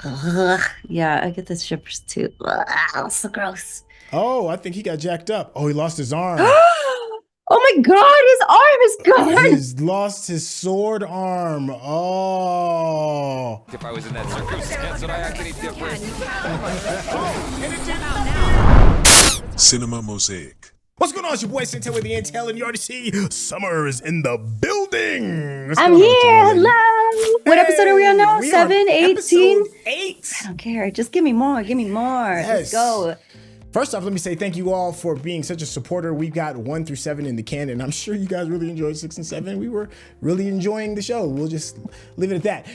Ugh. Yeah, I get the shippers too. Ugh, so gross. Oh, I think he got jacked up. Oh, he lost his arm. Oh my God, his arm is gone. He's lost his sword arm. Oh. If I was in that circumstance, would I act any different? Cinema Mosaic. What's going on? It's your boy Santel with the Intel, and you already see Summer is in the building. What's I'm going on with you, here. lady? Hello. What episode are we on now? We are 7, 18? episode 8. I don't care. Just give me more. Give me more. Let's Yes. go. First off, let me say thank you all for being such a supporter. We've got 1 through 7 in the can, and I'm sure you guys really enjoyed 6 and 7. We were really enjoying the show. We'll just leave it at that.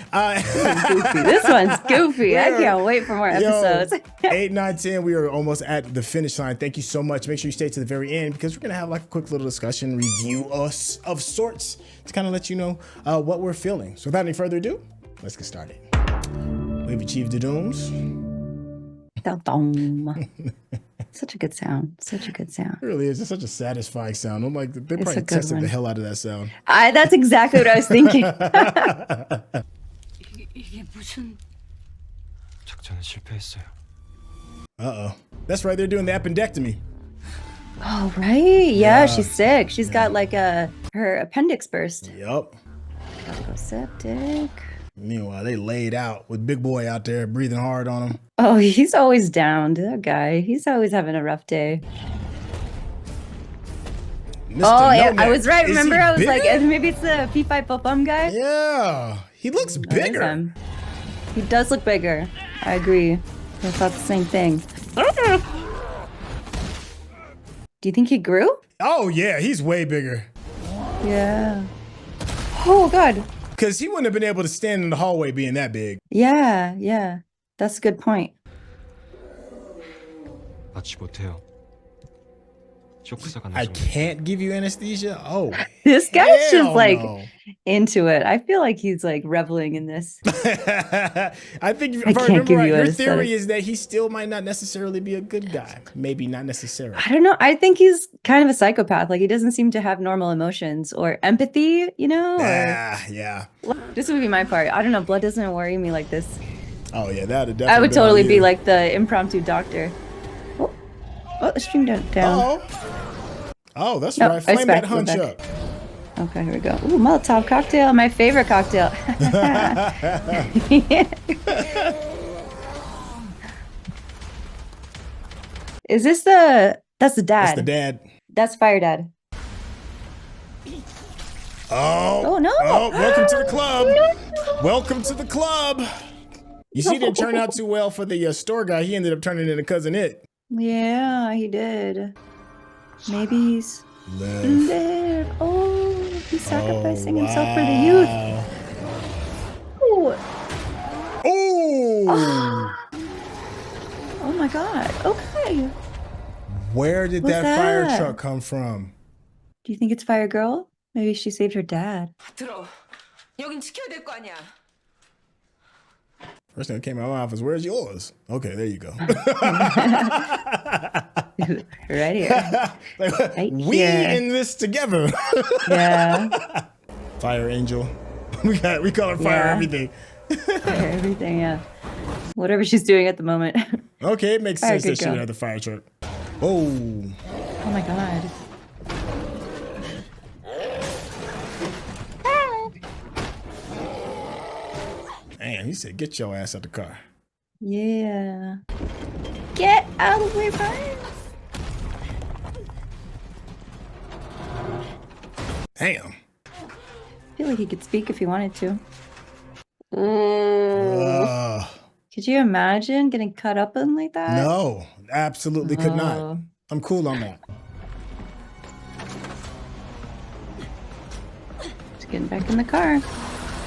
Goofy. This one's goofy. I can't wait for more episodes. 8, 9, 10. We are almost at the finish line. Thank you so much. Make sure you stay to the very end because we're gonna have like a quick little discussion review of sorts to kind of let you know what we're feeling. So without any further ado, let's get started. We've achieved the dooms. Dum. Such a good sound. Such a good sound. It really is. It's such a satisfying sound. I'm like, they It's probably a good tested one. the hell out of that sound. That's exactly what I was thinking. 이게 무슨 작전은 실패했어요. Uh-oh. That's right. They're doing the appendectomy. Oh, right. Yeah, she's sick. She's got like her appendix burst. Yup. Gotta go septic. Meanwhile, they laid out with Big Boy out there breathing hard on him. Oh, he's always down. That guy. He's always having a rough day. Mr. Oh, yeah, Nomad. I was right. Is Remember, he I was like, bigger? maybe it's the P5 Bum guy. Yeah. He looks That is bigger. him. He does look bigger. I agree. I thought the same thing. Do you think he grew? Oh, yeah. He's way bigger. Yeah. Oh, God. Because he wouldn't have been able to stand in the hallway being that big. Yeah, yeah. That's a good point. 낫지 못해요. 쇼크사가 I 나죠. can't give you anesthesia? Oh. This guy's hell just like no. into it. I feel like he's like reveling in this. I think if I I can't remember give right, you your anesthetic. theory is that he still might not necessarily be a good guy. Maybe not necessarily. I don't know. I think he's kind of a psychopath. Like he doesn't seem to have normal emotions or empathy, you know? Yeah. This would be my part. I don't know. Blood doesn't worry me like this. Oh, yeah. That would definitely I would been on totally be you. like the impromptu doctor. Oh, stream down. Oh, that's No, right. it's Flame back, that we're hunch back. up. Okay, here we go. Ooh, Molotov cocktail. My favorite cocktail. Is this that's the dad. That's the dad. That's Fire Dad. Oh no. Oh, welcome to the club. Welcome to the club. You see, it didn't turn out too well for the store guy. He ended up turning into Cousin It. Yeah, he did. Maybe he's in there. Oh, he's sacrificing himself for the youth. Ooh. Oh. Oh my God. Okay. Where did What's that fire that? truck come from? Do you think it's Fire Girl? Maybe she saved her dad. 들어. 여긴 지켜야 될 거 아니야. First thing that came out of my mouth was, where's yours? Okay, there you go. Right here. Like, Right we here. in this together. Yeah. Fire Angel. We call her Fire Yeah. Everything. Fire everything, yeah. Whatever she's doing at the moment. Okay, it makes Fire sense that good she girl. would have the fire truck. Oh. Oh my God. Man, he said, get your ass out the car. Yeah. Get out of the way, Brian. Damn. I feel like he could speak if he wanted to. Ooh. Could you imagine getting cut up in like that? No, absolutely could not. Oh. I'm cool on that. Just getting back in the car.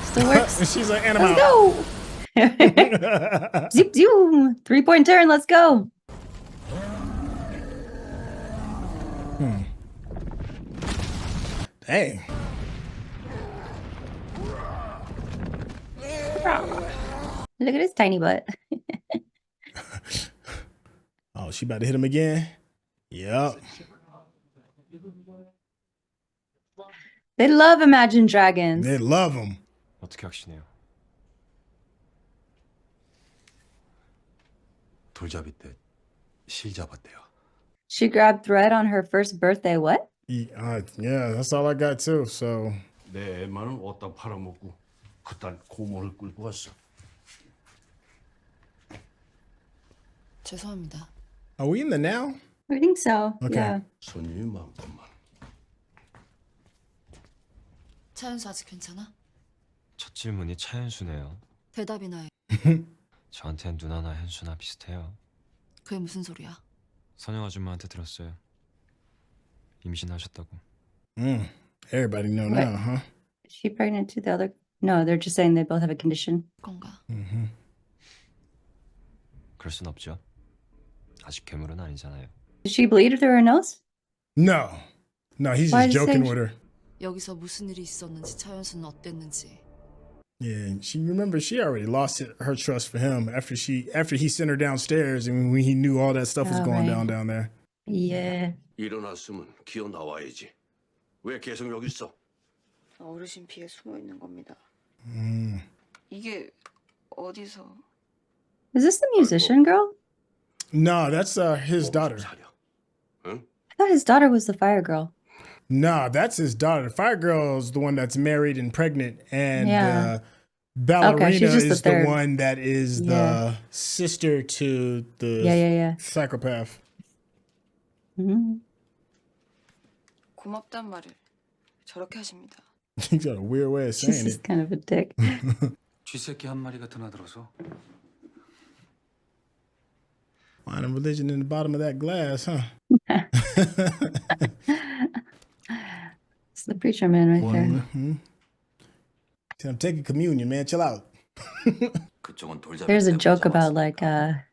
Still works. She's like, and I'm Let's out. go. Zoop, zoom. 3-point turn. Let's go. Dang. Look at his tiny butt. Oh, she about to hit him again? Yep. They love Imagine Dragons. They love him. 어떻게 확신해요? 돌잡이 때 실 잡았대요. She grabbed thread on her first birthday. What? Yeah, that's all I got too. So 내 애만은 어디다 팔아먹고 그딴 고모를 끌고 왔어. 죄송합니다. are we in the now? I think so. Okay. Yeah. 손님이 많구만. 차윤수 아직 괜찮아? 첫 질문이 차현수네요. 대답이나 해. 저한텐 누나나 현수나 비슷해요. 그게 무슨 소리야? 선영 아줌마한테 들었어요. 임신하셨다고. Everybody know What? now, huh? Is she pregnant too? The other? No, they're just saying they both have a condition. 건가? 그럴 순 없죠. 아직 괴물은 아니잖아요. Did she bleed through her nose? No, he's Why just is he joking saying- with her. 여기서 무슨 일이 있었는지 차윤수는 어땠는지. Yeah, she already lost her trust for him after he sent her downstairs and when he knew all that stuff was Oh, going right. down there. Yeah. 일어났으면 기어 나와야지. 왜 계속 여기 있어? 어르신 피해 숨어 있는 겁니다. 이게 어디서? Is this the musician girl? No, that's his daughter. 사려. 응? I thought his daughter was the fire girl. No, that's his daughter. The fire girl is the one that's married and pregnant, and Yeah. ballerina Okay, she's just is the the third. one that is Yeah. the sister to the Yeah. psychopath. 고맙단 말을 저렇게 하십니다. He's got a weird way of She's saying just it. kind of a dick. 쥐새끼 한 마리가 드나들어서 Finding religion in the bottom of that glass, huh? It's the preacher man right there. Said, I'm taking communion, man. Chill out. 그쪽은 돌잡이 There's a 때 joke 혼자 about like 왔으니까.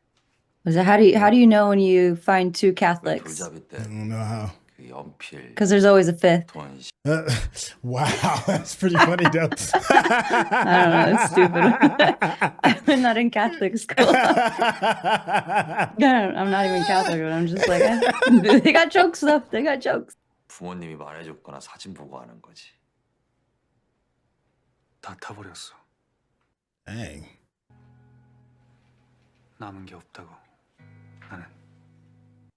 was it how do you know when you find two Catholics? 돌잡이 때 I don't know how. 그 연필 Because there's always a fifth. 돈 Wow, that's pretty funny, though. I don't know. It's stupid. I'm not in Catholic school. I'm not even Catholic, but I'm just like, they got jokes though. They got jokes. 부모님이 말해줬거나 사진 보고 하는 거지. 다 타버렸어. Dang. 남은 게 없다고.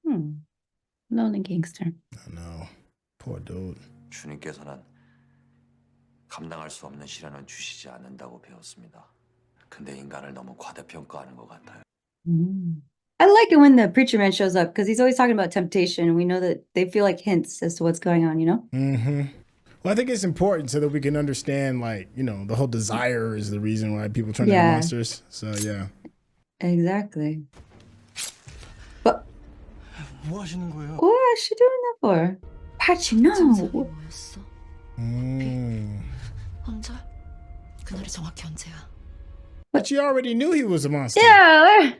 나는 Lonely gangster. I know. Poor dude. 주님께서는 감당할 수 없는 시련은 주시지 않는다고 배웠습니다. 근데 인간을 너무 과대평가하는 것 같아요. I like it when the preacher man shows up because he's always talking about temptation. And we know that they feel like hints as to what's going on, you know? Well, I think it's important so that we can understand, like, you know, the whole desire is the reason why people turn into Yeah. monsters. So, yeah. Exactly. But 뭐 하시는 거예요? what is she doing that for? Patchy, no. 증상이 뭐였어? 혼자? 그날이 정확히 언제야? But you already knew he was a monster. Yeah,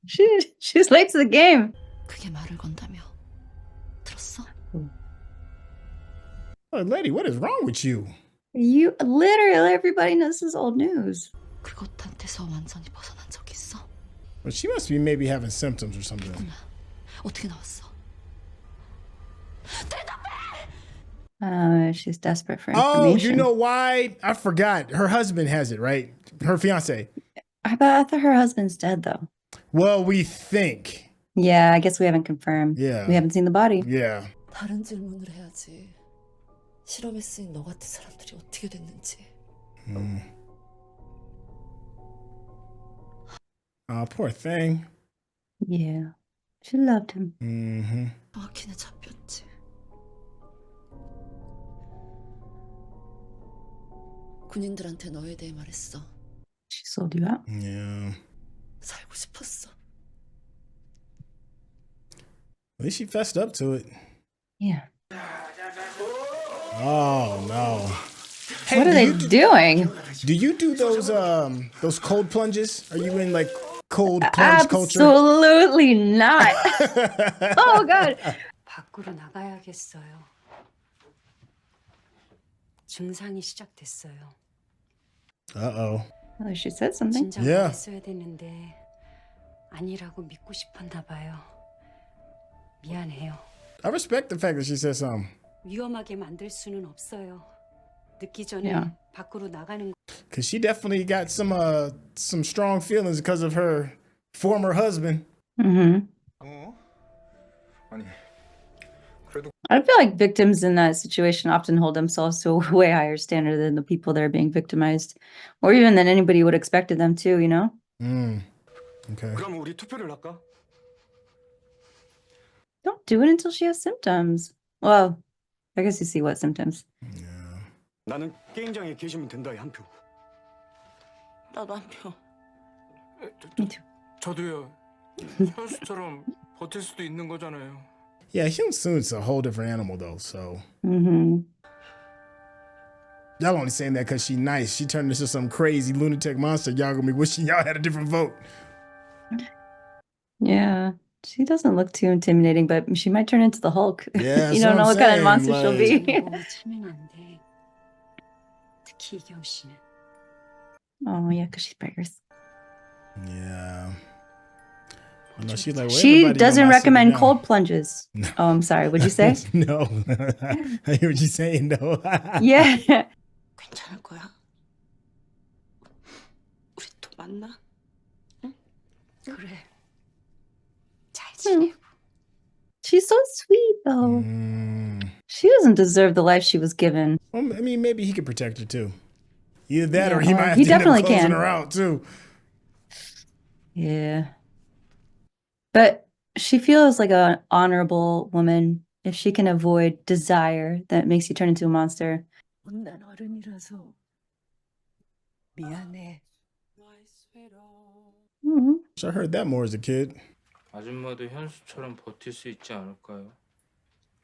she's late to the game. 그게 말을 건다며. 들었어? Oh, lady, what is wrong with you? You literally everybody knows this is old news. 그것한테서 완전히 벗어난 적 있어? Well, she must be maybe having symptoms or something. 어떻게 나왔어? She's desperate for Oh, information. you know why? I forgot. Her husband has it, right? Her fiance. I thought her husband's dead though. Well, we think. Yeah, I guess we haven't confirmed. Yeah. We haven't seen the body. Yeah. 다른 질문을 해야지. 실험에 쓰인 너 같은 사람들이 어떻게 됐는지. Oh, poor thing. Yeah. She loved him. 정확히는 잡혔지. 군인들한테 너에 대해 말했어. She sold you out. Yeah. 살고 싶었어. At least she fessed up to it. Yeah. Oh no. Hey, What are they doing? Do you do those cold plunges? Are you in like cold plunge culture? Absolutely not. Oh God. 밖으로 나가야겠어요. 증상이 시작됐어요. Uh-oh. Oh, she said something. 진작에 Yeah. 했어야 되는데 아니라고 믿고 싶었나 봐요. 미안해요. I respect the fact that she said something. 위험하게 만들 수는 없어요. 늦기 전에 Yeah. 밖으로 나가는 Cause she definitely got some strong feelings because of her former husband. Mm-hmm. 아니, I feel like victims in that situation often hold themselves to a way higher standard than the people that are being victimized, or even than anybody would expect of them too, you know? Okay. 그럼 우리 투표를 할까? Don't do it until she has symptoms. Well, I guess you see what symptoms. 나는 게임장에 계시면 된다에 한 표. 나도 한 표. Me too. 저도요. 현수처럼 버틸 수도 있는 거잖아요. Yeah, Hyun-soon's a whole different animal though, so. Mm-hmm. Y'all only saying that because she nice. She turned into some crazy lunatic monster. Y'all gonna be wishing y'all had a different vote. Yeah. She doesn't look too intimidating, but she might turn into the Hulk. Yeah, You that's don't know what what I'm kind of monster saying, she'll be. 보고 치면 안 돼. 특히 이경 씨는. Oh, yeah, because she's beggars. Yeah. I know she's like, well, She everybody know doesn't my recommend secret cold plunges. No. Oh, I'm sorry. What'd you say? No. I hear what you're saying though. Yeah. 괜찮을 거야? 우리 또 만나? 그래. 잘 지내고. She's so sweet, though. She doesn't deserve the life she was given. Well, I mean, maybe he could protect her too. Either that or he Yeah, might have he to end up definitely closing can. her out too. Yeah. But she feels like an honorable woman if she can avoid desire that makes you turn into a monster. 난 어른이라서 미안해. Mhm. I heard that more as a kid. 아줌마도 현수처럼 버틸 수 있지 않을까요?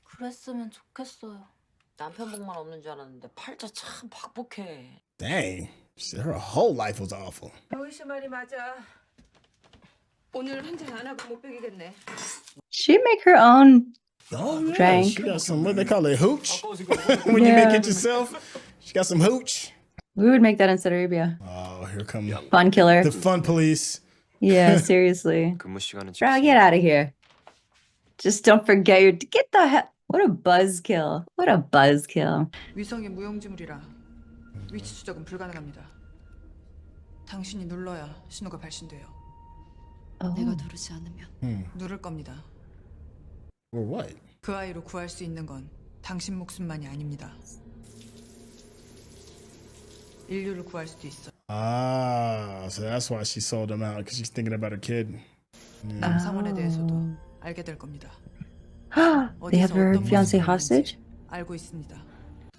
그랬으면 좋겠어요. 남편 복만 없는 줄 알았는데 팔자 참 박복해. Dang. Her whole life was awful. 로이 씨 말이 맞아. 오늘 한잔 안 하고 못 베기겠네. She'd make her own Oh, yeah. drink. She got some, what they call it, hooch? When you make it yourself, she got some hooch. We would make that in Saudi Arabia. Oh, here come Fun killer. the fun police. Yeah, seriously. 근무 시간은 Bro, get out of here. Just don't forget your... Get the hell... What a buzzkill. What a buzzkill. 위성이 무용지물이라 위치 추적은 불가능합니다. 당신이 눌러야 신호가 발신돼요. 내가 누르지 않으면 누를 겁니다. Or what? 그 아이로 구할 수 있는 건 당신 목숨만이 아닙니다. 인류를 구할 수도 있어. Ah, so that's why she sold him out, because she's thinking about her kid. 남 상원에 대해서도 알게 될 겁니다. They have her 어떤 fiancé 모습을 hostage? 하는지 알고 있습니다.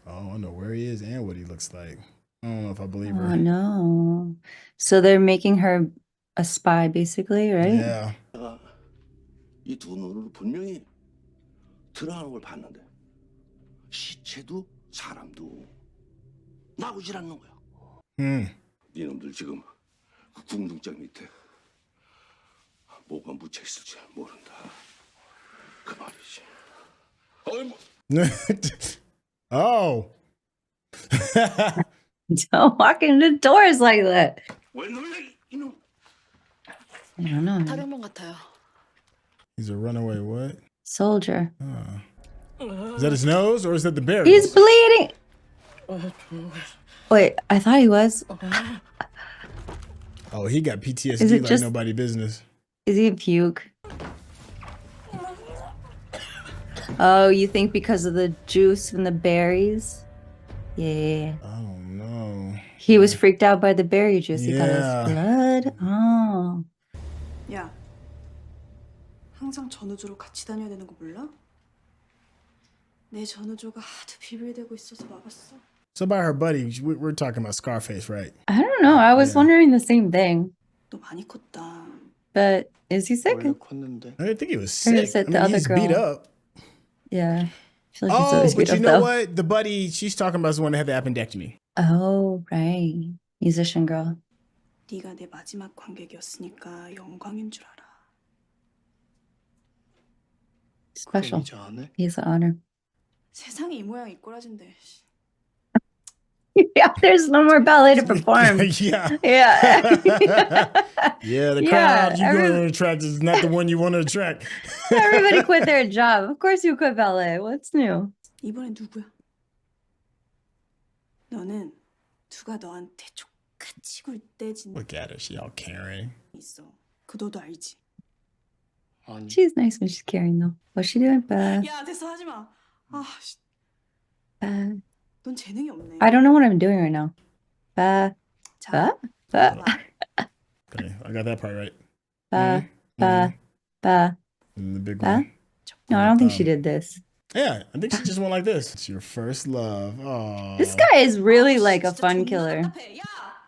Oh, I know where he is and what he looks like. I don't know if I believe her. Oh, no. So they're making her a spy, basically, right? Yeah. 이 두 눈으로 분명히 들어가는 걸 봤는데 시체도 사람도 나오질 않는 거야. 니놈들 지금 그 궁둥짝 밑에 뭐가 묻혀 있을지 모른다. 그 말이지. Oh. Don't walk into doors like that. 왜 놀래 이놈? I don't know. 탈영만 같아요. He's a runaway what? Soldier. Is that his nose or is that the berries? He's bleeding. Wait, I thought he was. Oh, he got Is PTSD it like just- nobody business. Is he a puke? Oh, you think because of the juice from the berries? Yeah. I don't know. He was freaked out by the berry juice. He thought it Yeah. was blood. Oh. 야, 항상 전우조로 같이 다녀야 되는 거 몰라? 내 전우조가 하도 비빌대고 있어서 막았어. So by her buddy, we're talking about Scarface, right? I don't know. I was wondering the same thing. 너 많이 컸다. But is he sick? 컸는데. I didn't think he was Or sick. is it I the mean, other he's beat girl? up. Yeah. I feel like he's Oh, always but beat you up, know though. what? The buddy she's talking about is the one that had the appendectomy. Oh, right. Musician girl. 네가 내 마지막 관객이었으니까 영광인 줄 알아. Special. 이제 안 해? He's an honor. 세상에 이 모양 이 꼬라진데. Yeah, there's no more ballet to perform. Yeah. Yeah. Yeah, the Yeah, crowd you're going to attract is not the one you want to attract. Everybody quit their job. Of course you quit ballet. What's new? 이번엔 누구야? 너는 누가 너한테 족같이 굴 때 진 Look at her. She all caring. 있어. 그 너도 알지? She's nice when she's carrying though. What's she doing? 야, 됐어, 하지 마. 아, 씨. 넌 재능이 없네. I don't know what I'm doing right now. 자, Okay, I got that part right. And the big one. No, I don't think she did this. Yeah, I think she just went like this. It's your first love. Oh, This guy is really like a fun killer. 야,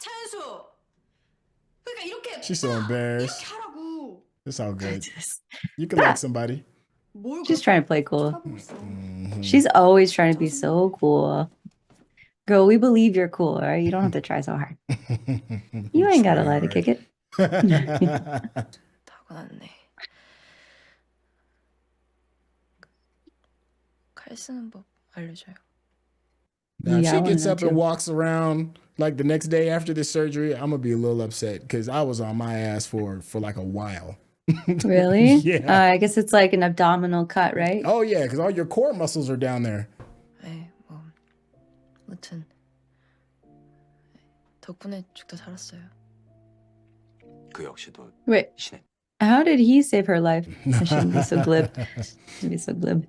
차현수. 그러니까 이렇게 she's so embarrassed. 이렇게 하라고. It's all good. You can like somebody. She's trying to play cool. She's always trying to be so cool. Girl, we believe you're cool, all right? You don't have to try so hard. You ain't gotta lie to kick it. 타고났네. 칼 쓰는 법 알려줘요. Now, if Yeah, I she wanna gets know up and too. walks around like the next day after this surgery, I'm gonna be a little upset because I was on my ass for like a while. Really? Yeah. I guess it's like an abdominal cut, right? Oh yeah, because all your core muscles are down there. 에이, 뭐 무튼 덕분에 죽다 살았어요. 그 역시도 Wait, 신의 how did he save her life? I shouldn't be so glib. Shouldn't be so glib.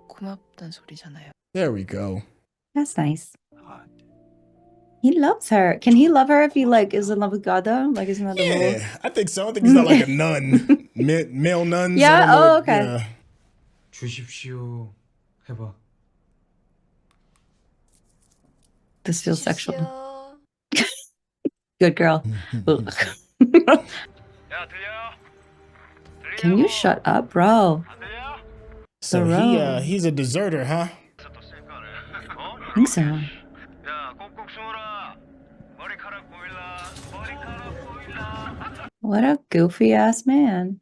고맙단 소리잖아요. There we go. That's nice. He loves her. Can he love her if he like is in love with God though? Like isn't that the rule? Yeah, I think so. I think he's not like a nun, male nuns. Yeah? I don't know Oh, what- okay. yeah. 주십시오 해봐. This feels sexual. Good girl. Ugh. Can you shut up, bro? So Bro. he's a deserter, huh? I think so. What a goofy ass man.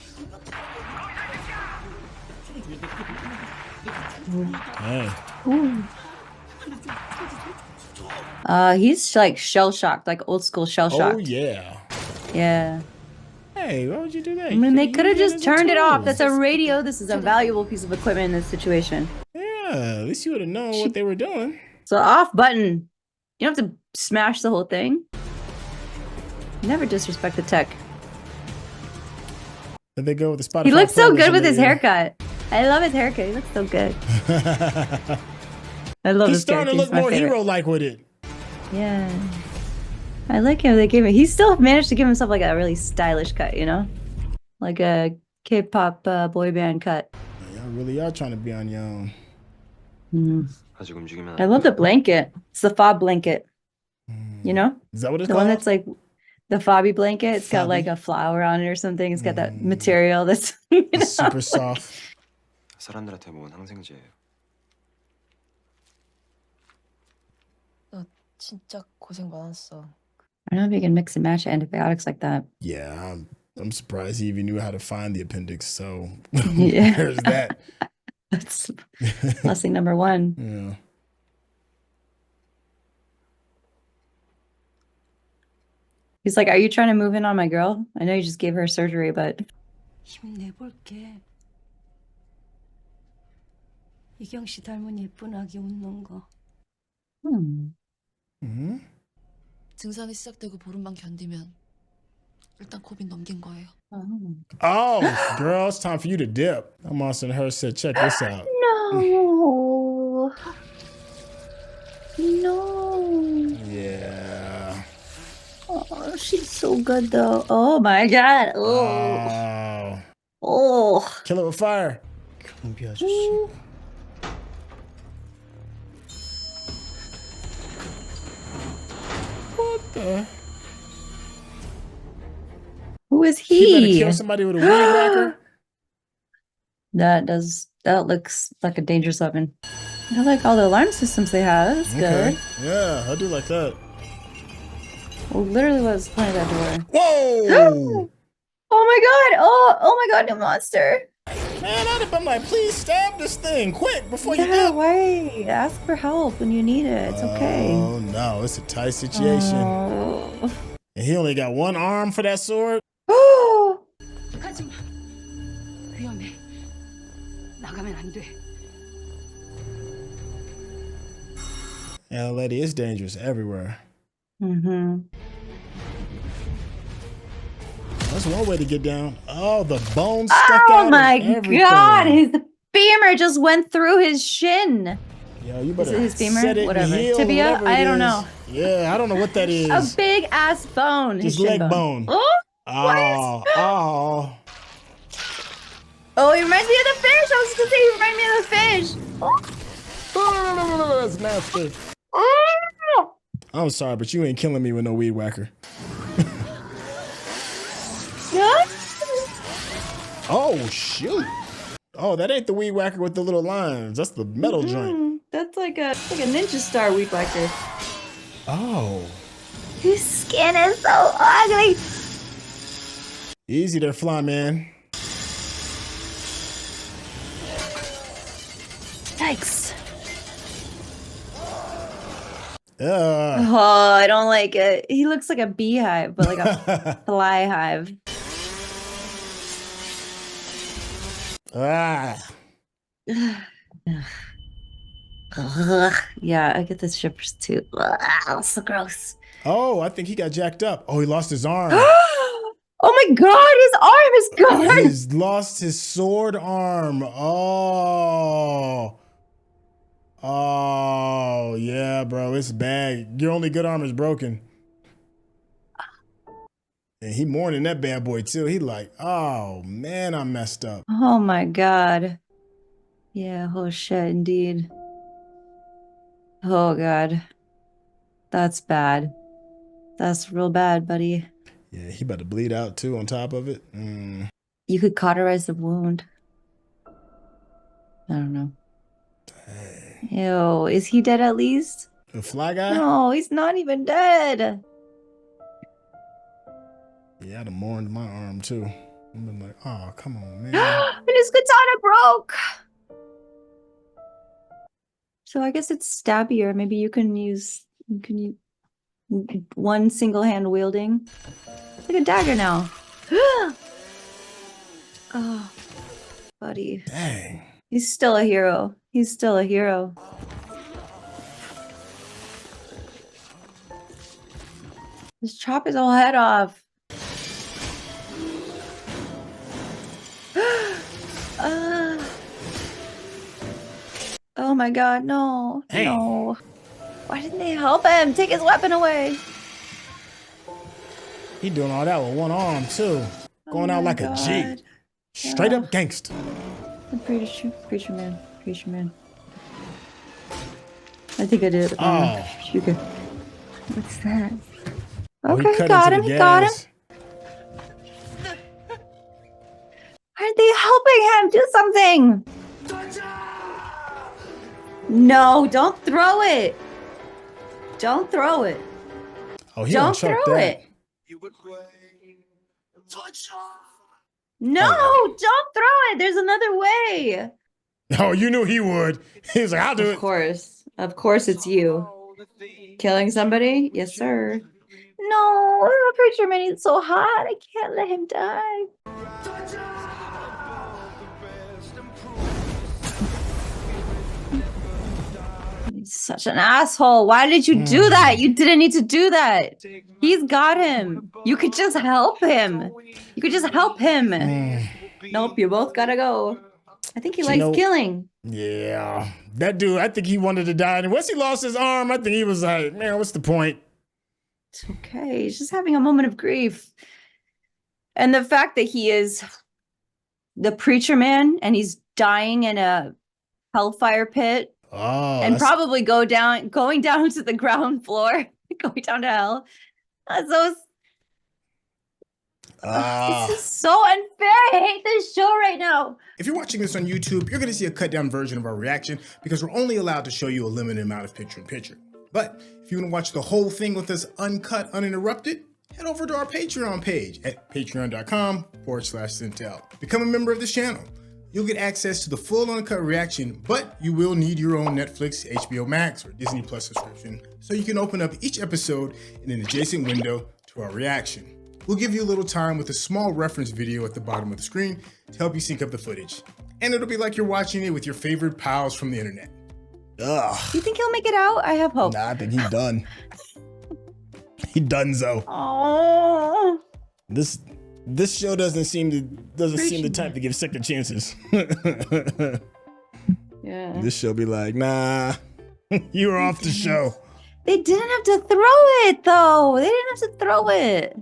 Hey. Ooh. He's like shell shocked, like old school shell shocked. Oh yeah. Yeah. Hey, why would you do that? I mean, they You could have use just it as a turned it off. tool. That's a radio. This is a valuable piece of equipment in this situation. Yeah, at least you would have known what they were doing. So off button. You don't have to smash the whole thing. Never disrespect the tech. Did they go with the Spotify? He looks so playlist good with in his there? haircut. I love his haircut. He looks so good. I love He's his starting to character. look He's my more favorite. hero-like with it. Yeah. I like him. They gave him. He still managed to give himself like a really stylish cut, you know, like a K-pop boy band cut. Y'all really are trying to be on your own. 아직 움직이면 I love the blanket. It's the fob blanket. You know, Is that what it's the called? one that's like the fobby blanket. It's got like Fobby? a flower on it or something. It's got that material that's you know? It's super soft. 사람들한테 모은 항생제예요. 너 진짜 고생 많았어. I don't know if you can mix and match antibiotics like that. Yeah, I'm surprised he even knew how to find the appendix. So Yeah. there's that. That's blessing number one. Yeah. He's like, "Are you trying to move in on my girl? I know you just gave her surgery, but 힘내볼게. 이경 씨 닮은 예쁜 아기 웃는 거. 증상이 시작되고 보름만 견디면 일단 코빈 넘긴 거예요. Oh, girl, it's time for you to dip. I'm on her said, check this out. No. No. Yeah. Oh, she's so good though. Oh my god. Oh. Wow. Oh. Kill it with fire. 경비 아저씨. What the? Who is He better he? kill somebody with a weed whacker. That looks like a dangerous weapon. I like all the alarm systems they have. That's Okay. good. Yeah, I do like that. Well, literally what was the point of that door? Whoa! Oh my god! Oh my god, new monster! Man, I'd have been like, please stab this thing quick before you Yeah, dip. wait. Ask for help when you need it. It's okay. Oh no, it's a tight situation. Oh. And he only got one arm for that sword. 가지 마. 위험해. 나가면 안 돼. Yeah, lady, it's dangerous everywhere. Mm-hmm. Let's That's one way to get down. Oh, the bone stuck out. Oh my and everything. god, his femur just went through his shin. Yo, you Is better it his femur? set it in Whatever. the heel, Tibia? whatever it I don't is. know. Yeah, I don't know what that is. A big ass bone. Just his shin leg bone. Oh, Oh. oh, he reminds me of the fish. I was gonna say he reminds me of the fish. Oh. That's nasty. I'm sorry, but you ain't killing me with no weed whacker. Oh, shoot. Oh, that ain't the weed whacker with the little lines. That's the metal joint. That's like a ninja star weed whacker. Oh. His skin is so ugly. Easy there, fly man. Yikes. Oh, I don't like it. He looks like a beehive, but like a fly hive. Yeah, I get the shivers too. So gross. Oh, I think he got jacked up. Oh, he lost his arm. Oh my god, his arm is gone. He's lost his sword arm. Oh. Oh, yeah, bro. It's bad. Your only good arm is broken. And he mourning that bad boy too. He like, oh man, I messed up. Oh my god. Yeah, oh shit, indeed. Oh god. That's bad. That's real bad, buddy. Yeah, he about to bleed out too on top of it. You could cauterize the wound. I don't know. Dang. Ew, is he dead at least? The fly guy? No, he's not even dead. Yeah, I'd have mourned my arm too. I've been like, oh, come on, man. And his katana broke. So I guess it's stabbier. Maybe you can use one single hand wielding. It's like a dagger now. Oh, buddy. Dang. He's still a hero. He's still a hero. Just chop his whole head off. Oh my god, no. Hey. No. Why didn't they help him? Take his weapon away. He doing all that with one arm too. Going out like a G. Straight up gangster. I'm pretty sure. Preacher man. Preacher man. I think I did. Oh. Sugar. What's that? Oh, Okay, cut got into him. the He got him. gas. Aren't they helping him? Do something. No, don't throw it. Don't throw it. Oh, he Don't chuck throw that. it. No, don't throw it. There's another way. Oh, you knew he would. He was like, I'll do it. Of course. Of course it's you. Killing somebody? Yes, sir. No, the preacher man, he's so hot. I can't let him die. He's such an asshole. Why did you do that? You didn't need to do that. He's got him. You could just help him. You could just help him. Nope, you both gotta go. I think he likes killing. Yeah. That dude, I think he wanted to die. And once he lost his arm, I think he was like, man, what's the point? It's okay. He's just having a moment of grief. And the fact that he is the preacher man and he's dying in a hellfire pit and probably going down to the ground floor, going down to hell. So this is so unfair. I hate this show right now. If you're watching this on YouTube, you're going to see a cut down version of our reaction because we're only allowed to show you a limited amount of picture-in-picture. But if you want to watch the whole thing with us uncut, uninterrupted, head over to our Patreon page at patreon.com/Sintel. Become a member of this channel. You'll get access to the full uncut reaction, but you will need your own Netflix, HBO Max, or Disney Plus subscription so you can open up each episode in an adjacent window to our reaction. We'll give you a little time with a small reference video at the bottom of the screen to help you sync up the footage. And it'll be like you're watching it with your favorite pals from the internet. Ugh. You think he'll make it out? I have hope. Nah, I think he's done. He donezo. Oh. This This show doesn't seem the type to give second chances. Yeah. This show be like, nah, you're off the show. They didn't have to throw it though. They didn't have to throw it.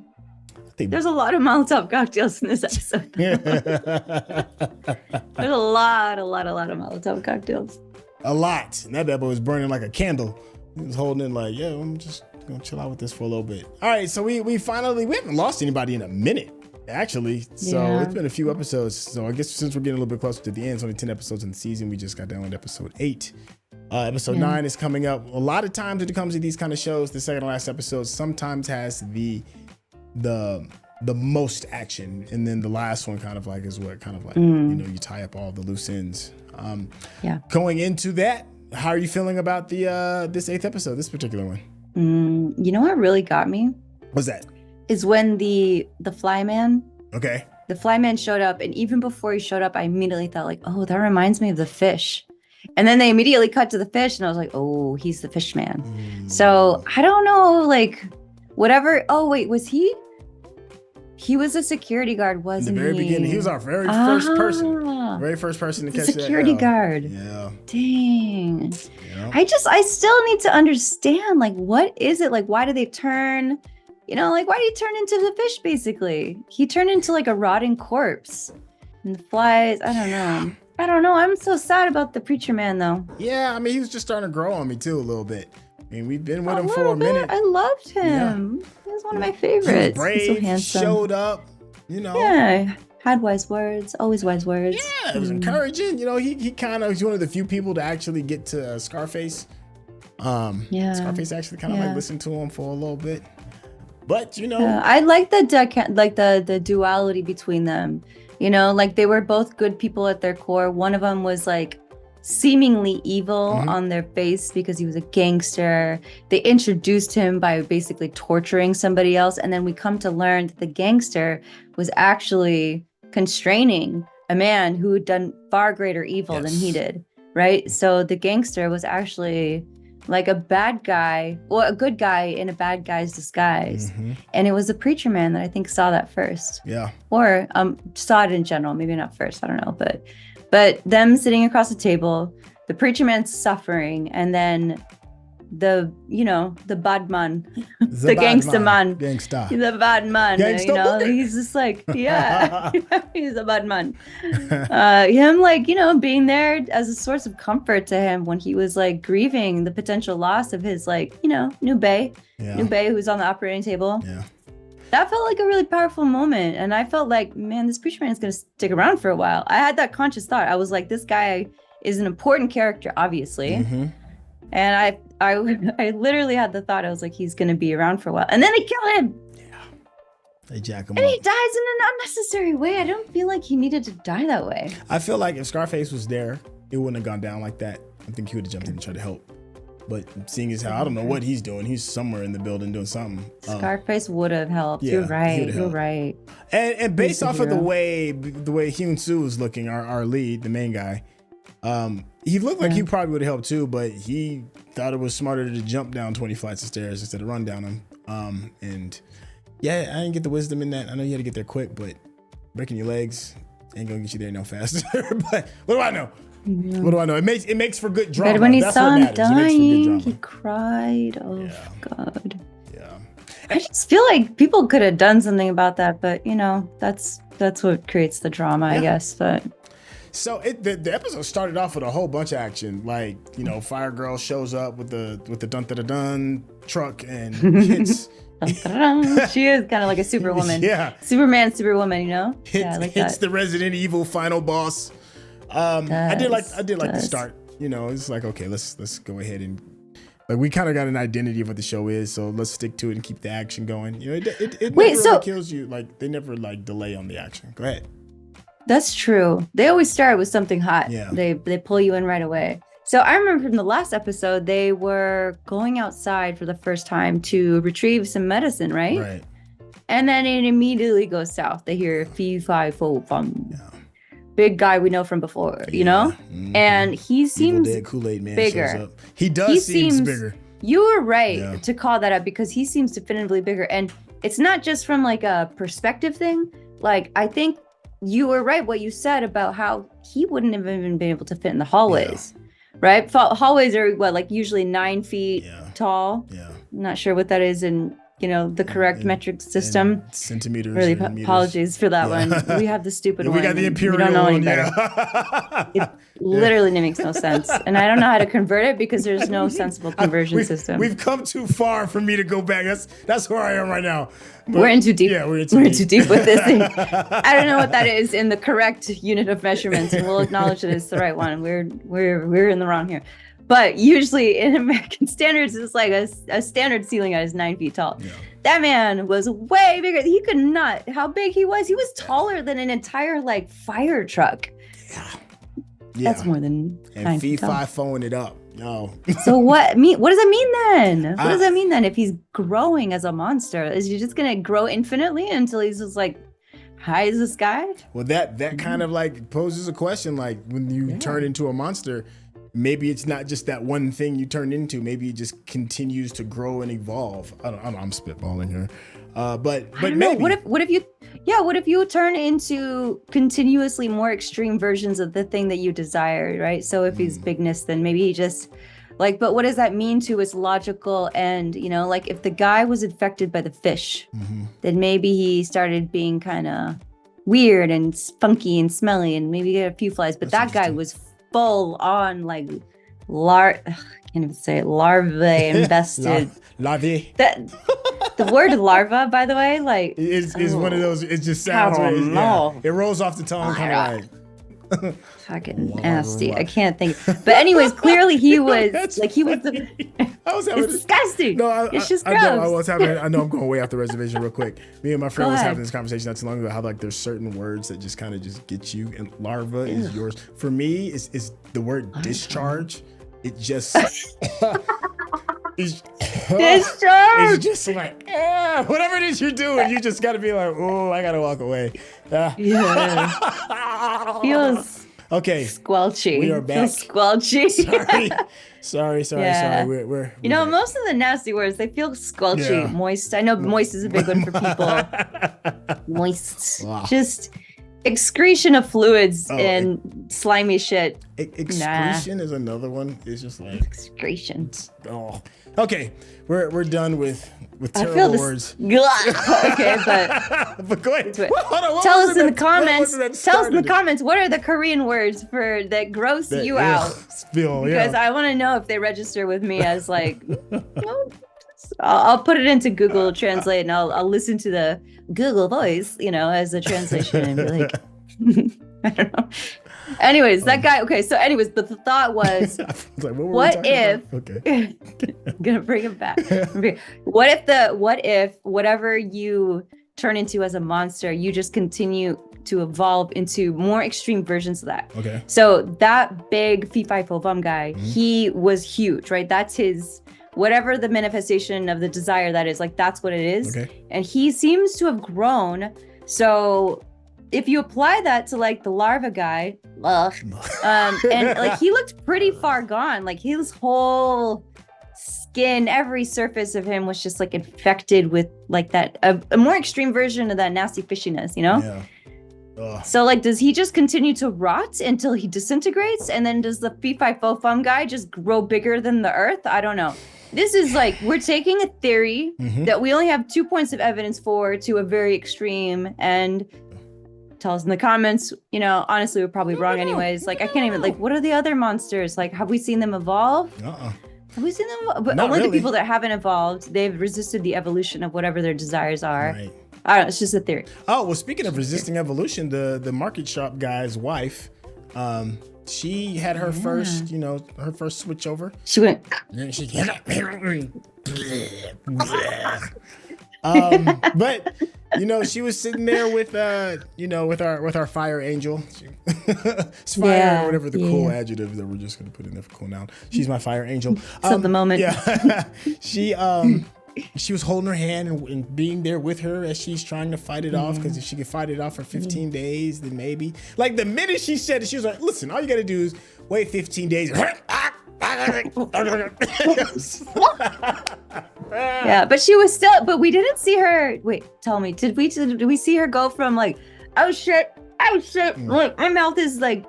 There's a lot of Molotov cocktails in this episode. There's a lot of Molotov cocktails. A lot. And that bad boy was burning like a candle. He was holding it like, yeah, I'm just gonna chill out with this for a little bit. All right, so we haven't lost anybody in a minute, actually. So It's been a few episodes. So I guess since we're getting a little bit closer to the end, it's only 10 episodes in the season. We just got down with episode 8. Episode 9 is coming up. A lot of times when it comes to these kind of shows, the second to last episode sometimes has the most action, and then the last one kind of like is what kind of like you tie up all the loose ends. Going into that, how are you feeling about the this 8th episode, this particular one? You know what really got me? What's that? Is when the flyman. Okay. The flyman showed up, and even before he showed up, I immediately thought like, oh, that reminds me of the fish. And then they immediately cut to the fish, and I was like, oh, he's the fish man. So I don't know, like, whatever. Oh, wait, was he? He was a security guard, wasn't he? In the very beginning, he was our very first person. Very first person to catch that. Security guard. Yeah. Dang. Yeah. I still need to understand, like, what is it? Like, why do they turn, like, why did he turn into the fish, basically? He turned into, like, a rotting corpse. And the flies, I don't know. I'm so sad about the preacher man, though. Yeah, I mean, he was just starting to grow on me, too, a little bit. I mean, we've been with him for a minute. I loved him. He was one of my favorites. He was brave, He's so handsome. showed up, Yeah, had wise words, always wise words. Yeah, it was encouraging. He kind of, he's one of the few people to actually get to Scarface. Scarface actually kind of like listened to him for a little bit. But, I like the duality between them. Like they were both good people at their core. One of them was like seemingly evil on their face because he was a gangster. They introduced him by basically torturing somebody else, and then we come to learn that the gangster was actually constraining a man who had done far greater evil than he did, right? So the gangster was actually like a bad guy, or a good guy in a bad guy's disguise. And it was the preacher man that I think saw that first. Yeah. Or saw it in general, maybe not first, I don't know, but them sitting across the table, the preacher man's suffering, and then the bad man, the gangster man, the bad man, he's just like, he's a bad man. Him like, being there as a source of comfort to him when he was like grieving the potential loss of his like, new bae who's on the operating table. Yeah. That felt like a really powerful moment. And I felt like, man, this preacher man is going to stick around for a while. I had that conscious thought. I was like, this guy is an important character, obviously. And I literally had the thought, I was like, he's going to be around for a while. And then they kill him. Yeah. They jack him and up. He dies in an unnecessary way. I don't feel like he needed to die that way. I feel like if Scarface was there, it wouldn't have gone down like that. I think he would have jumped in and tried to help. But seeing as how I don't know what he's doing, he's somewhere in the building doing something. Scarface would have helped. You're right. And based off of the way Hyun-soo was looking, our lead, the main guy, he looked like he probably would have helped too, but he thought it was smarter to jump down 20 flights of stairs instead of run down them. And yeah, I didn't get the wisdom in that. I know you had to get there quick, but breaking your legs ain't gonna get you there no faster. But what do I know? What do I know? It makes for good drama. But when he That's saw what him matters. dying, he cried. Oh God. Yeah. I just feel like people could have done something about that, but that's what creates the drama, I guess. But so the episode started off with a whole bunch of action. Like, Fire Girl shows up with the dun truck and hits. She is kind of like a superwoman. Yeah. Superman, superwoman, Hits the Resident Evil final boss. I did like the start. It's like, okay, let's go ahead and like we kind of got an identity of what the show is, so let's stick to it and keep the action going. It never really kills you. Like they never like delay on the action. Go ahead. That's true. They always start with something hot. Yeah. They pull you in right away. So I remember from the last episode, they were going outside for the first time to retrieve some medicine, right? Right. And then it immediately goes south. They hear fee, fi, fo, fum. Big guy we know from before, and he seems Kool-Aid man bigger. Shows up. He seems bigger. You were right to call that up because he seems definitively bigger, and it's not just from like a perspective thing, like, I think you were right what you said about how he wouldn't have even been able to fit in the hallways, right? Hallways are what, like usually 9 feet tall. Yeah. I'm not sure what that is in, the correct metric system. Centimeters. Really, and meters. apologies for that one. We have the stupid one. We got the imperial we don't know any one, better. It literally makes no sense. And I don't know how to convert it because there's no sensible conversion system. We've come too far for me to go back. That's where I am right now. But, we're in too deep. Yeah, we're in too deep with this thing. I don't know what that is in the correct unit of measurements, and we'll acknowledge that it's the right one. We're in the wrong here. But usually in American standards, it's like a standard ceiling height is 9 feet tall. Yeah. That man was way bigger. He could not. How big he was? He was taller than an entire like fire truck. Yeah. That's more than 9 feet tall. And Fee-Fi it up. No. So what does that mean then? What does that mean then if he's growing as a monster? Is he just gonna grow infinitely until he's just like high as the sky? Well, that kind of like poses a question, like when you turn into a monster, maybe it's not just that one thing you turn into. Maybe it just continues to grow and evolve. I don't know. I'm spitballing here. But maybe. What if you turn into continuously more extreme versions of the thing that you desire, right? So if he's bigness, then maybe he just like, but what does that mean to his logical end? Like if the guy was infected by the fish, then maybe he started being kind of weird and funky and smelly and maybe get a few flies. But that guy was full on like I can't even say it, larvae invested. Larvae. The word larva, by the way, like is one of those. It just sounds right. It rolls off the tongue, kind of like fucking nasty. I can't think. But anyways, clearly he was like it's disgusting. No, it's just gross. gross. I know I'm going way off the reservation real quick. Me and my friend was having this conversation not too long ago. How like there's certain words that just kind of just get you, and larva is yours. For me, is the word discharge. It just discharge. It's just like whatever it is you're doing, you just got to be like, oh, I got to walk away. Feels okay. Squelchy. We are back. Feels squelchy. Sorry. We're most of the nasty words, they feel squelchy. Yeah. Moist. I know moist is a big one for people. Moist. Wow. Just excretion of fluids and slimy shit. Excretion is another one. It's just like excretion. Okay. We're done with terrible words. Okay, but go ahead. Tell us in the comments. Tell us in the comments what are the Korean words for that gross you out? Because I want to know if they register with me as like. I'll put it into Google Translate and I'll listen to the Google voice, as a translation and be like, I don't know. Anyways, that guy. Okay, so anyways, but the thought was, like, what if? Okay. I'm gonna bring it back. What if whatever you turn into as a monster, you just continue to evolve into more extreme versions of that. Okay. So that big Fee-Fi Fo-Fum guy, he was huge, right? That's his. Whatever the manifestation of the desire that is, like that's what it is. Okay. And he seems to have grown. So if you apply that to like the larva guy, and like he looked pretty far gone. Like his whole skin, every surface of him was just like infected with like that a more extreme version of that nasty fishiness, Yeah. So like, does he just continue to rot until he disintegrates? And then does the Fee-Fi Fo-Fum guy just grow bigger than the earth? I don't know. This is like, we're taking a theory that we only have 2 points of evidence for to a very extreme, and tell us in the comments, honestly, we're probably wrong anyways. Like, I can't even, like, what are the other monsters? Like, have we seen them evolve? Uh-uh. Have we seen them evolve? But Not only really. the people that haven't evolved, they've resisted the evolution of whatever their desires are. Right. I don't know, it's just a theory. Oh, well, speaking of resisting evolution, the market shop guy's wife, she had her first, her first switch over. She went. And she but she was sitting there with with our fire angel. It's fire, whatever the cool adjective that we're just gonna put in there for cool noun. She's my fire angel. At the moment. Yeah. She was holding her hand and being there with her as she's trying to fight it off, because if she could fight it off for 15 days, then maybe. Like the minute she said it, she was like, listen, all you got to do is wait 15 days. Yeah, but she was still, but we didn't see her. Wait, tell me, did we see her go from like, oh shit, like my mouth is like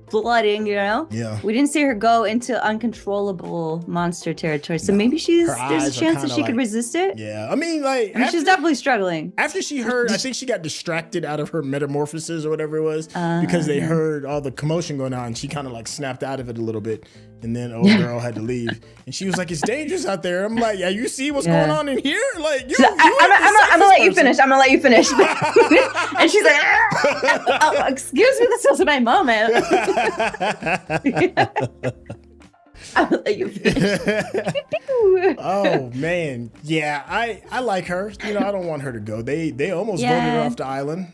blooding, you know? Yeah. We didn't see her go into uncontrollable monster territory. So maybe there's a chance that she could resist it. Yeah. I mean, like, she's definitely struggling. After she heard, I think she got distracted out of her metamorphosis or whatever it was because they heard all the commotion going on. And she kind of like snapped out of it a little bit. And then old girl had to leave. And she was like, it's dangerous out there. I'm like, yeah, you see what's going on in here? Like, I'm gonna let you finish. I'm gonna let you finish. And she's like, oh, excuse me, this wasn't my moment. I'm gonna let you finish. Oh man. Yeah, I like her. You know, I don't want her to go. They almost voted her off the island.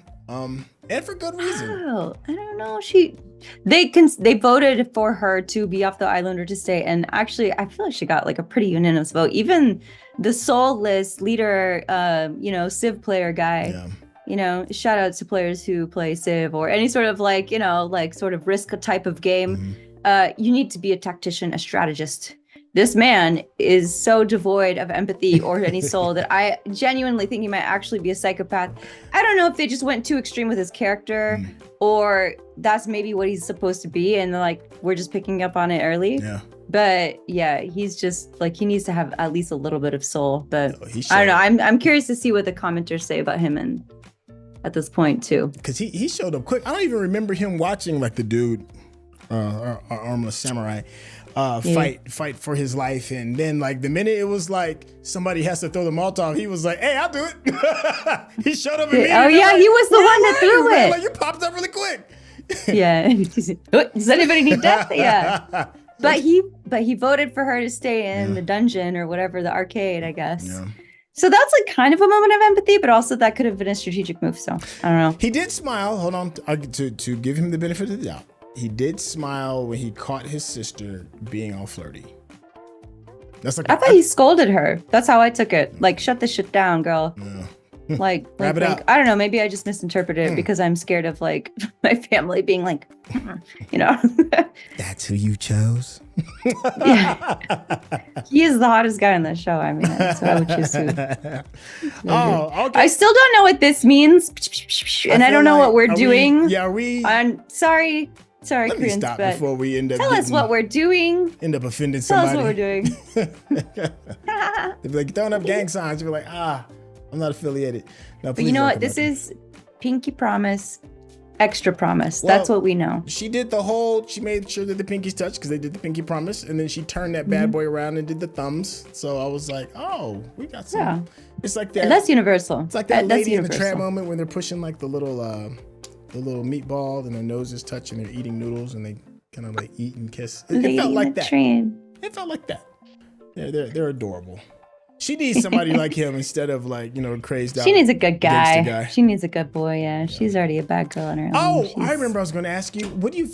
And for good reason. Oh, I don't know. They voted for her to be off the island or to stay. And actually, I feel like she got like a pretty unanimous vote. Even the soulless leader, Civ player guy. Yeah. You know, shout out to players who play Civ or any sort of like, you know, like sort of risk type of game. You need to be a tactician, a strategist. This man is so devoid of empathy or any soul that I genuinely think he might actually be a psychopath. I don't know if they just went too extreme with his character or that's maybe what he's supposed to be. And like, we're just picking up on it early. Yeah. But yeah, he's just like, he needs to have at least a little bit of soul. But I don't know. I'm curious to see what the commenters say about him and at this point too. Because he showed up quick. I don't even remember him watching like the dude, our armless samurai. Fight for his life, and then like the minute it was like somebody has to throw the Molotov, he was like, "Hey, I'll do it." He showed up immediately. Oh yeah, like, he was the one that threw it. Like you popped up really quick. Yeah. Does anybody need death? Yeah. But he voted for her to stay in the dungeon or whatever, the arcade, I guess. Yeah. So that's like kind of a moment of empathy, but also that could have been a strategic move. So I don't know. He did smile. Hold on, to give him the benefit of the doubt. He did smile when he caught his sister being all flirty. That's like I thought he scolded her. That's how I took it. Like, shut this shit down, girl. Yeah. like I don't know. Maybe I just misinterpreted it because I'm scared of like my family being like, you know. That's who you chose. Yeah. He is the hottest guy on the show. I mean, so I would choose to. Oh, okay. I still don't know what this means, and I don't know what we're doing. I'm sorry. Sorry, Let me Koreans, stop but before we end up. Tell us what we're doing. End up offending somebody. Tell us what we're doing. They'd be like throwing up gang signs. You're like, I'm not affiliated. No, but you know what? This is pinky promise, extra promise. That's what we know. She did she made sure that the pinkies touched because they did the pinky promise, and then she turned that bad boy around and did the thumbs. So I was like, oh, we got some. Yeah. It's like that. And that's universal. It's like that lady in the tram moment when they're pushing like the little meatball and their noses touch and they're eating noodles and they kind of like eat and kiss. It felt like that. It felt like that. They're adorable. She needs somebody like him instead of like, you know, crazed out. She needs a good guy. She needs a good boy. Yeah. She's already a bad girl on her own. Oh, I remember I was going to ask you, how do you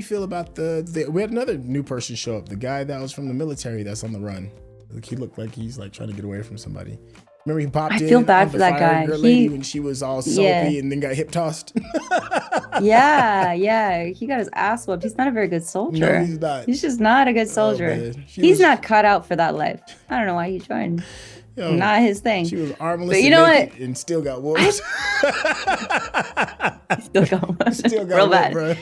feel about we had another new person show up, the guy that was from the military that's on the run. Like, he looked like he's like trying to get away from somebody. Remember he popped in. I feel bad for that guy. Lady when she was all soapy and then got hip tossed. Yeah. He got his ass whooped. He's not a very good soldier. No, he's not. He's just not a good soldier. He's not cut out for that life. I don't know why he joined. Not his thing. She was armless but you know what? And still got whooped. Still got whooped. Real bad. Bro.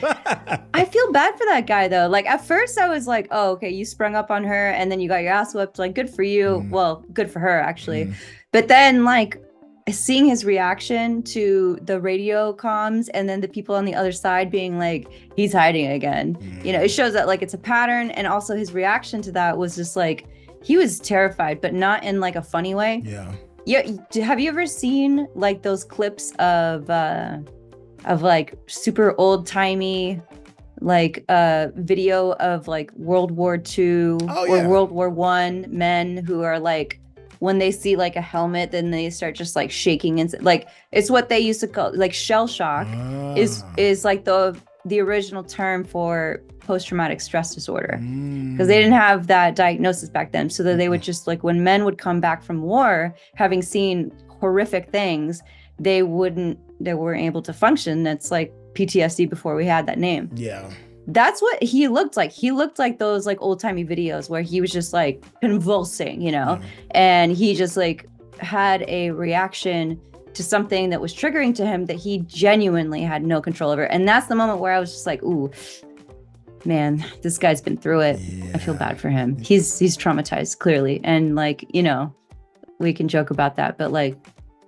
I feel bad for that guy though. Like at first I was like, oh, okay, you sprung up on her and then you got your ass whooped. Like good for you. Well, good for her actually. But then like seeing his reaction to the radio comms and then the people on the other side being like, he's hiding again. You know, it shows that like it's a pattern. And also his reaction to that was just like, he was terrified, but not in like a funny way. Yeah. Have you ever seen like those clips of like super old timey like video of like World War II or World War I men who are like, when they see like a helmet, then they start just like shaking and like it's what they used to call like shell shock is like the original term for post-traumatic stress disorder because they didn't have that diagnosis back then. So that they would just like when men would come back from war, having seen horrific things, they weren't able to function. That's like PTSD before we had that name. Yeah. that's what he looked like. He looked like those like old timey videos where he was just like convulsing, you know, and he just like had a reaction to something that was triggering to him that he genuinely had no control over. And that's the moment where I was just like, ooh, man, this guy's been through it. I feel bad for him. He's traumatized clearly. And like, you know, we can joke about that, but like,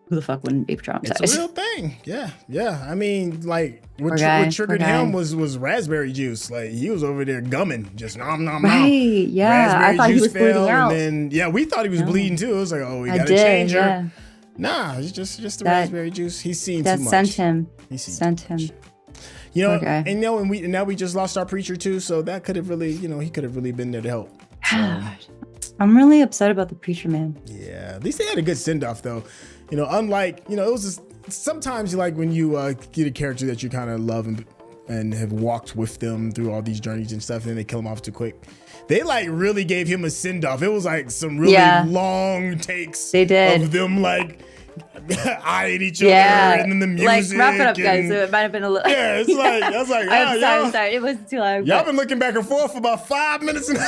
who the fuck wouldn't be traumatized? It's a real thing. Yeah. I mean, like what triggered him was raspberry juice. Like he was over there gumming, just nom nom nom. Right. Yeah. Raspberry I thought he juice was bleeding out. And then we thought he was bleeding too. It was like, oh, we got to change her. Yeah. Nah, it's just the raspberry juice. He's seen too much. That sent him. He's seen Sent too him. much. You know, and now we just lost our preacher too. So that could have really, you know, he could have really been there to help. So. I'm really upset about the preacher man. Yeah, at least they had a good send off though. You know, unlike, you know, it was just sometimes like when you get a character that you kind of love and have walked with them through all these journeys and stuff, and then they kill him off too quick. They like really gave him a send off. It was like some really long takes they did. Of them like eyeing each other and then the music. Like wrap it up, guys. So it might have been a little. Yeah, it's like I was like, I'm sorry. It wasn't too long. Y'all been looking back and forth for about 5 minutes, but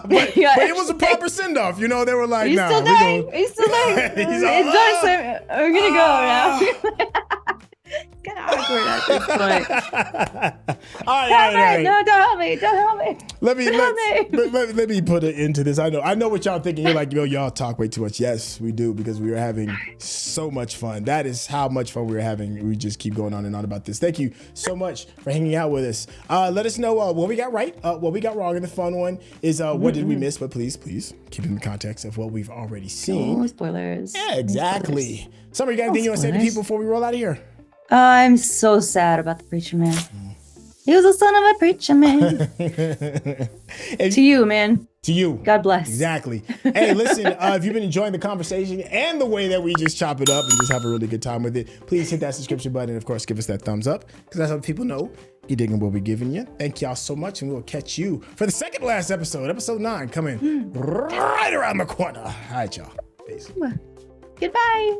it was a proper send off. You know, they were like, He's nah, still dying. He's still dying. We're gonna go now. It's kind of awkward at this point. All right. No, don't help me. Let me put it into this. I know what y'all thinking. You're like, yo, y'all talk way too much. Yes, we do, because we are having so much fun. That is how much fun we were having. We just keep going on and on about this. Thank you so much for hanging out with us. Let us know what we got right, what we got wrong. And the fun one is what did we miss? But please keep it in the context of what we've already seen. No spoilers. Yeah, exactly. Summer, you got anything you want to say to people before we roll out of here? I'm so sad about the preacher man. He was a son of a preacher man. To you, man. To you. God bless. Exactly. Hey, listen, if you've been enjoying the conversation and the way that we just chop it up and just have a really good time with it, please hit that subscription button and, of course, give us that thumbs up, because that's how people know you're digging what we're giving you. Thank y'all so much, and we'll catch you for the second last episode, episode 9, coming right around the corner. All right, y'all. Peace. Goodbye.